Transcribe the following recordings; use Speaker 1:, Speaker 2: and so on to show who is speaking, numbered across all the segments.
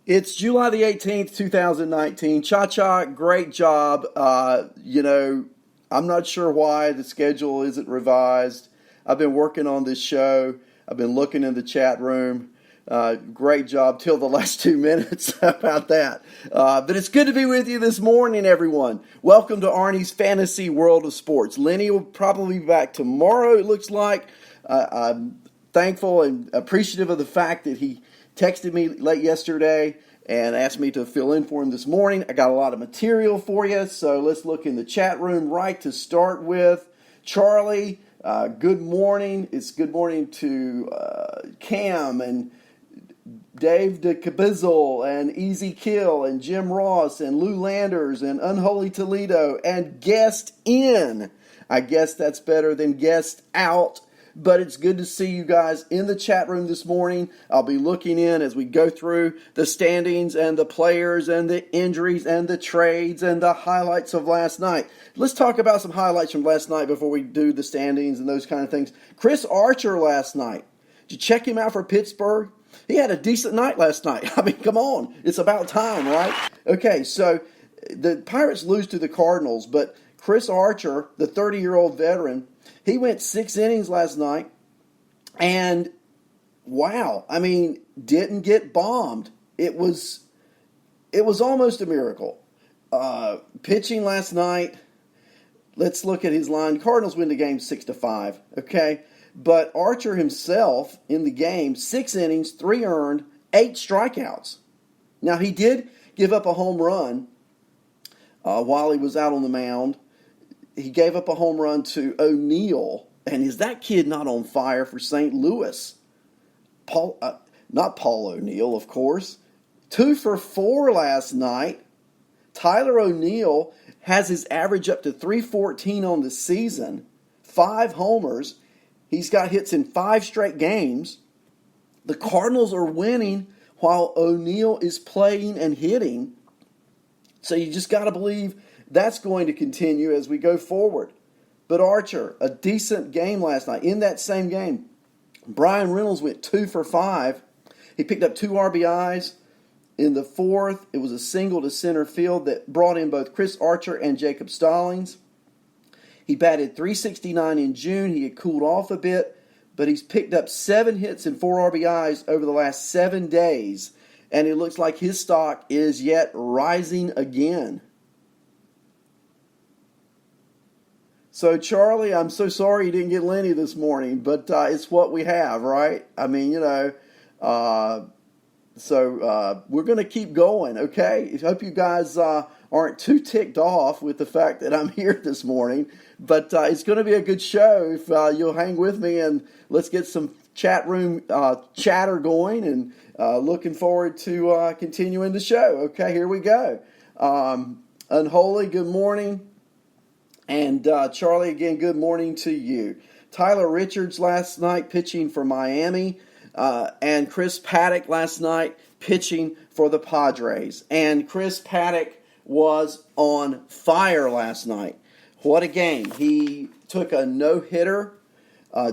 Speaker 1: It's July the 18th, 2019. Cha-Cha, great job. I'm not sure why the schedule isn't revised. I've been working on this show. I've been looking in the chat room. Great job till the last 2 minutes. How about that? But it's good to be with you this morning, everyone. Welcome to Arnie's Fantasy World of Sports. Lenny will probably be back tomorrow, it looks like. I'm thankful and appreciative of the fact that he texted me late yesterday and asked me to fill in for him this morning. I got a lot of material for you, so let's look in the chat room right to start with. Charlie, good morning. It's good morning to Cam and Dave DeCabizzle and Easy Kill and Jim Ross and Lou Landers and Unholy Toledo and Guest In. I guess that's better than Guest Out. But it's good to see you guys in the chat room this morning. I'll be looking in as we go through the standings and the players and the injuries and the trades and the highlights of last night. Let's talk about some highlights from last night before we do the standings and those kind of things. Chris Archer last night. Did you check him out for Pittsburgh? He had a decent night last night. I mean, come on. It's about time, right? Okay, so the Pirates lose to the Cardinals, but Chris Archer, the 30-year-old veteran, he went 6 innings last night, and wow, I mean, didn't get bombed. It was almost a miracle. Pitching last night, let's look at his line. Cardinals win the game 6-5, okay? But Archer himself in the game, 6 innings, 3 earned, 8 strikeouts. Now, he did give up a home run while he was out on the mound. He gave up a home run to O'Neill. And is that kid not on fire for St. Louis? Not Paul O'Neill, of course. 2 for 4 last night. Tyler O'Neill has his average up to 314 on the season. 5 homers. He's got hits in 5 straight games. The Cardinals are winning while O'Neill is playing and hitting. So you just got to believe that's going to continue as we go forward. But Archer, a decent game last night. In that same game, Brian Reynolds went 2 for 5. He picked up 2 RBIs. In the 4th, it was a single to center field that brought in both Chris Archer and Jacob Stallings. He batted .369 in June. He had cooled off a bit, but he's picked up 7 hits and 4 RBIs over the last 7 days, and it looks like his stock is yet rising again. So, Charlie, I'm so sorry you didn't get Lenny this morning, but it's what we have, right? I mean, so we're going to keep going, okay? I hope you guys aren't too ticked off with the fact that I'm here this morning, but it's going to be a good show if you'll hang with me, and let's get some chat room chatter going, and looking forward to continuing the show. Okay, here we go. Unholy, good morning. And Charlie, again, good morning to you. Tyler Richards last night pitching for Miami, and Chris Paddock last night pitching for the Padres. And Chris Paddock was on fire last night. What a game. He took a no-hitter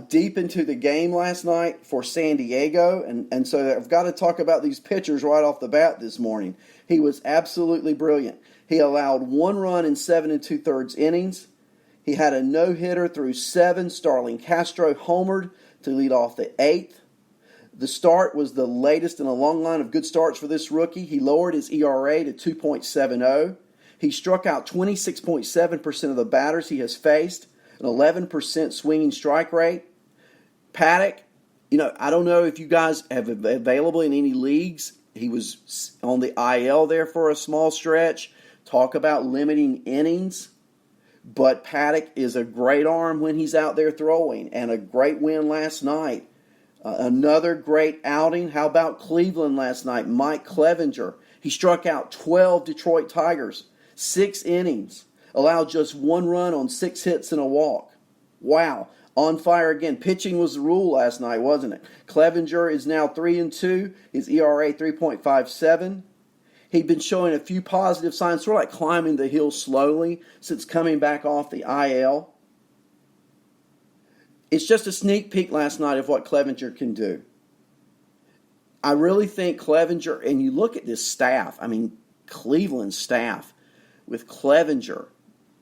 Speaker 1: deep into the game last night for San Diego. And so I've got to talk about these pitchers right off the bat this morning. He was absolutely brilliant. He allowed 1 run in 7 2/3 innings. He had a no-hitter through 7. Starling Castro homered to lead off the 8th. The start was the latest in a long line of good starts for this rookie. He lowered his ERA to 2.70. He struck out 26.7% of the batters he has faced, an 11% swinging strike rate. Paddock, I don't know if you guys have available in any leagues. He was on the IL there for a small stretch. Talk about limiting innings. But Paddock is a great arm when he's out there throwing, and a great win last night. Another great outing. How about Cleveland last night? Mike Clevenger. He struck out 12 Detroit Tigers, 6 innings, allowed just 1 run on 6 hits and a walk. Wow. On fire again. Pitching was the rule last night, wasn't it? Clevenger is now 3-2. His ERA 3.57. He'd been showing a few positive signs, sort of like climbing the hill slowly since coming back off the IL. It's just a sneak peek last night of what Clevenger can do. I really think Clevenger, and you look at this staff, I mean, Cleveland staff with Clevenger,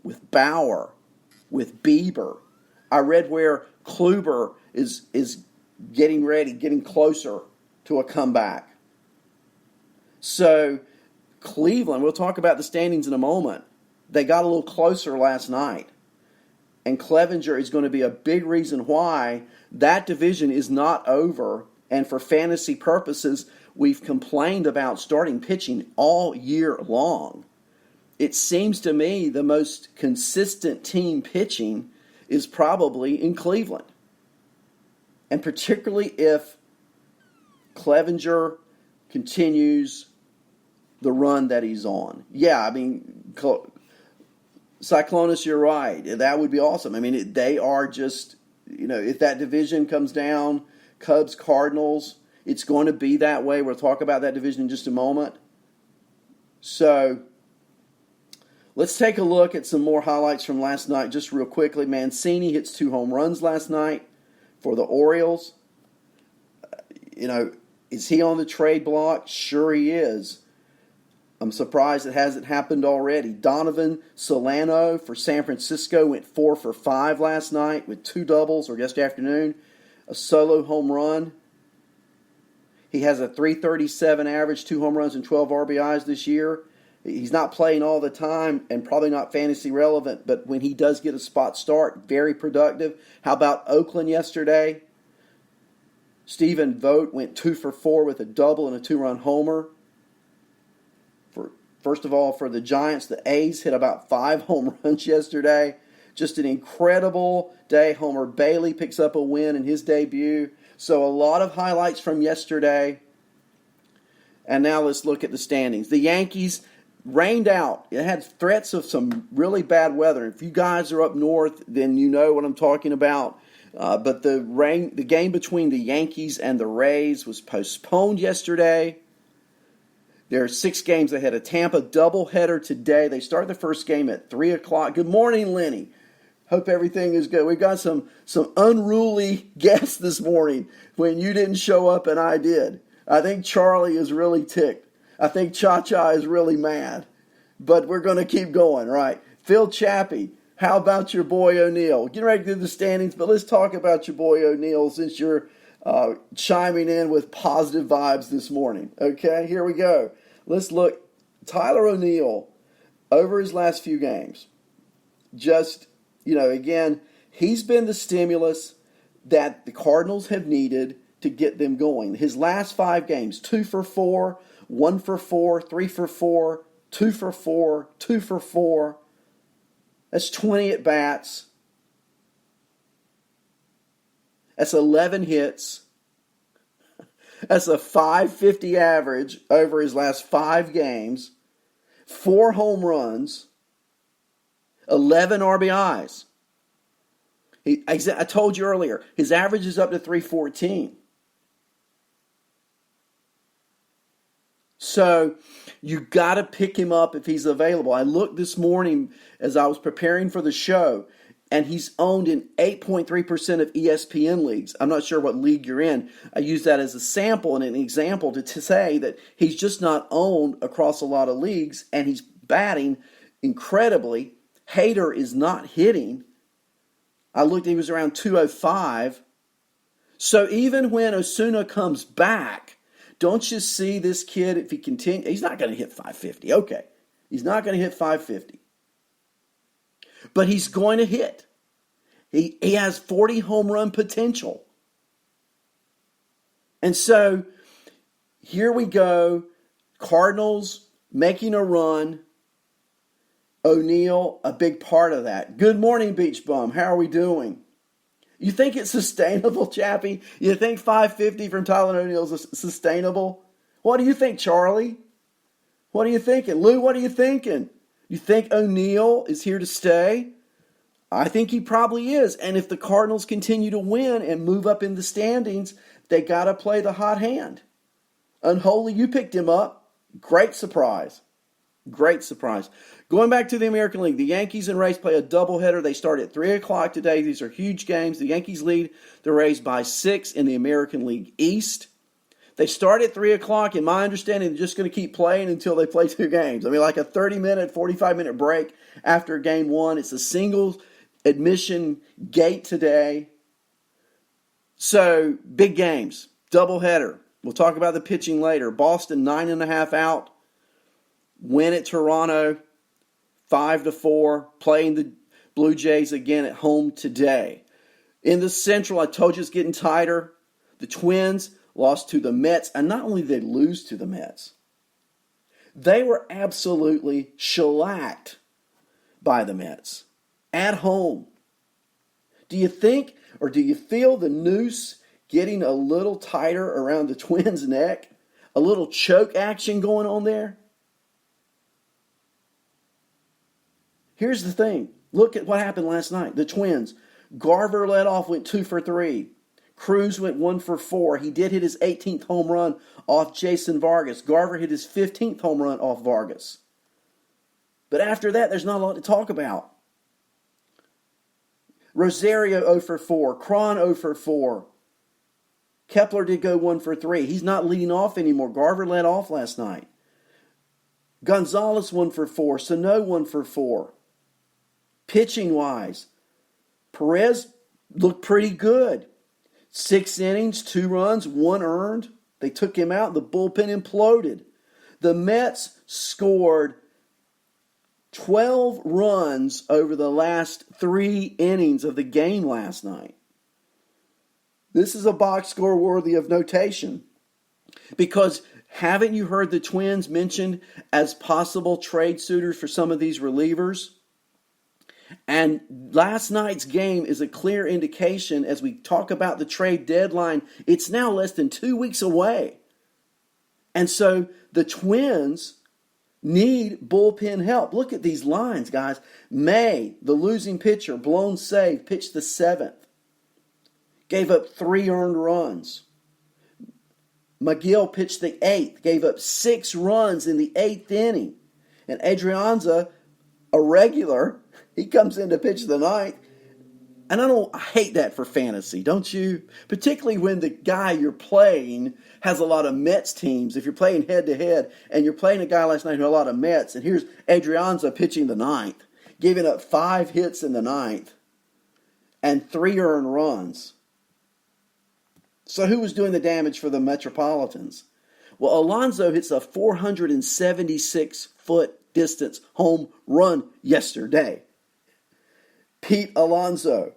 Speaker 1: with Bauer, with Bieber. I read where Kluber is getting ready, getting closer to a comeback. So Cleveland, we'll talk about the standings in a moment. They got a little closer last night. And Clevenger is going to be a big reason why that division is not over. And for fantasy purposes, we've complained about starting pitching all year long. It seems to me the most consistent team pitching is probably in Cleveland. And particularly if Clevenger continues the run that he's on. Yeah, I mean, Cyclonus, you're right. That would be awesome. I mean, they are just, if that division comes down, Cubs, Cardinals, it's going to be that way. We'll talk about that division in just a moment. So let's take a look at some more highlights from last night just real quickly. Mancini hits 2 home runs last night for the Orioles. Is he on the trade block? Sure he is. I'm surprised it hasn't happened already. Donovan Solano for San Francisco went 4 for 5 last night with 2 doubles, or yesterday afternoon, a solo home run. He has a .337 average, 2 home runs and 12 RBIs this year. He's not playing all the time and probably not fantasy relevant, but when he does get a spot start, very productive. How about Oakland yesterday? Stephen Vogt went 2 for 4 with a double and a 2-run homer. First of all, for the Giants, the A's hit about 5 home runs yesterday. Just an incredible day. Homer Bailey picks up a win in his debut. So a lot of highlights from yesterday. And now let's look at the standings. The Yankees rained out. It had threats of some really bad weather. If you guys are up north, then you know what I'm talking about. But the game between the Yankees and the Rays was postponed yesterday. There are 6 games ahead of Tampa. Doubleheader today. They start the first game at 3 o'clock. Good morning, Lenny. Hope everything is good. We've got some unruly guests this morning when you didn't show up and I did. I think Charlie is really ticked. I think Cha-Cha is really mad. But we're going to keep going, right? Phil Chappie, how about your boy O'Neill? Getting ready to do the standings, but let's talk about your boy O'Neill since you're chiming in with positive vibes this morning. Okay, here we go. Let's look. Tyler O'Neill, over his last few games, just, again, he's been the stimulus that the Cardinals have needed to get them going. His last 5 games, 2 for 4, 1 for 4, 3 for 4, 2 for 4, 2 for 4. That's 20 at-bats. That's 11 hits. That's a .550 average over his last 5 games. 4 home runs. 11 RBIs. I told you earlier, his average is up to .314. So you got to pick him up if he's available. I looked this morning as I was preparing for the show, and he's owned in 8.3% of ESPN leagues. I'm not sure what league you're in. I use that as a sample and an example to say that he's just not owned across a lot of leagues, and he's batting incredibly. Hader is not hitting. I looked, he was around 205. So even when Osuna comes back, don't you see this kid, if he continues, he's not going to hit .550. Okay, he's not going to hit .550. But he's going to hit. He has 40 home run potential. And so here we go. Cardinals making a run. O'Neill, a big part of that. Good morning, Beach Bum. How are we doing? You think it's sustainable, Chappie? You think .550 from Tyler O'Neill is sustainable? What do you think, Charlie? What are you thinking? Lou, what are you thinking? You think O'Neill is here to stay? I think he probably is. And if the Cardinals continue to win and move up in the standings, they got to play the hot hand. Unholy, you picked him up. Great surprise. Great surprise. Going back to the American League, the Yankees and Rays play a doubleheader. They start at 3 o'clock today. These are huge games. The Yankees lead the Rays by 6 in the American League East. They start at 3 o'clock. In my understanding, they're just going to keep playing until they play 2 games. I mean, like a 30-minute, 45-minute break after game 1. It's a single admission gate today. So, big games. Doubleheader. We'll talk about the pitching later. Boston, 9.5 out. Win at Toronto, 5-4. Playing the Blue Jays again at home today. In the Central, I told you it's getting tighter. The Twins lost to the Mets. And not only did they lose to the Mets, they were absolutely shellacked by the Mets at home. Do you think or do you feel the noose getting a little tighter around the Twins' neck? A little choke action going on there? Here's the thing. Look at what happened last night. The Twins. Garver led off, went 2 for 3. Cruz went 1 for 4. He did hit his 18th home run off Jason Vargas. Garver hit his 15th home run off Vargas. But after that, there's not a lot to talk about. Rosario 0 for 4. Cron 0 for 4. Kepler did go 1 for 3. He's not leading off anymore. Garver led off last night. Gonzalez 1 for 4. Sano 1 for 4. Pitching-wise, Perez looked pretty good. 6 innings, 2 runs, 1 earned. They took him out. The bullpen imploded. The Mets scored 12 runs over the last 3 innings of the game last night. This is a box score worthy of notation. Because haven't you heard the Twins mentioned as possible trade suitors for some of these relievers? And last night's game is a clear indication as we talk about the trade deadline. It's now less than 2 weeks away. And so the Twins need bullpen help. Look at these lines, guys. May, the losing pitcher, blown save, pitched the 7th. Gave up 3 earned runs. McGill pitched the 8th. Gave up 6 runs in the 8th inning. And Adrianza, a regular, he comes in to pitch the 9th. And I hate that for fantasy, don't you? Particularly when the guy you're playing has a lot of Mets teams. If you're playing head-to-head and you're playing a guy last night who had a lot of Mets, and here's Adrianza pitching the 9th, giving up 5 hits in the 9th and 3 earned runs. So who was doing the damage for the Metropolitans? Well, Alonso hits a 476-foot distance home run yesterday. Pete Alonso,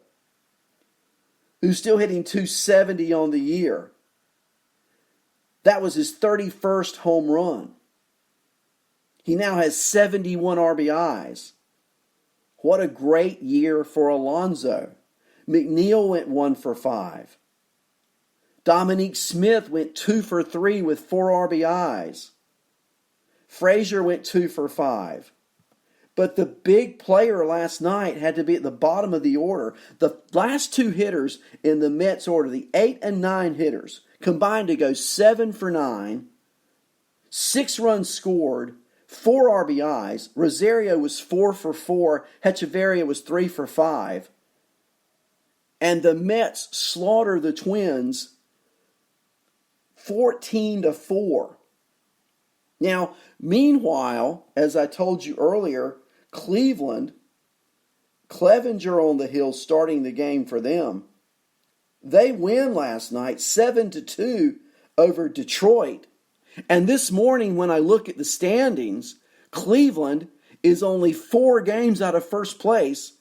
Speaker 1: who's still hitting 270 on the year. That was his 31st home run. He now has 71 RBIs. What a great year for Alonso. McNeil went 1 for 5. Dominique Smith went 2 for 3 with 4 RBIs. Frazier went 2 for 5. But the big player last night had to be at the bottom of the order. The last 2 hitters in the Mets order, the 8 and 9 hitters, combined to go 7 for 9, 6 runs scored, 4 RBIs. Rosario was 4 for 4. Hechavarria was 3 for 5. And the Mets slaughter the Twins 14-4. Now, meanwhile, as I told you earlier, Cleveland, Clevenger on the hill starting the game for them. They win last night 7-2 over Detroit. And this morning when I look at the standings, Cleveland is only 4 games out of first place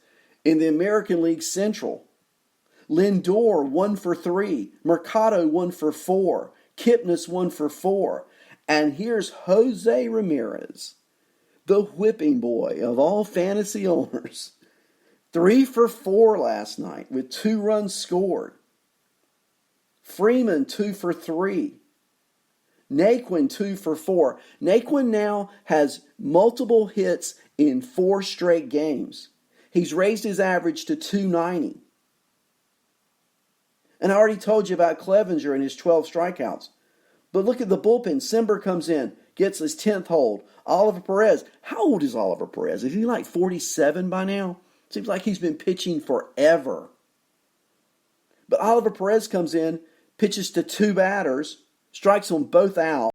Speaker 1: in the American League Central. Lindor 1 for 3, Mercado 1 for 4, Kipnis 1 for 4. And here's Jose Ramirez, the whipping boy of all fantasy owners. 3 for 4 last night with 2 runs scored. Freeman 2 for 3. Naquin 2 for 4. Naquin now has multiple hits in 4 straight games. He's raised his average to 290. And I already told you about Clevenger and his 12 strikeouts. But look at the bullpen. Simber comes in, gets his 10th hold. Oliver Perez. How old is Oliver Perez? Is he like 47 by now? Seems like he's been pitching forever. But Oliver Perez comes in, pitches to 2 batters, strikes them both out.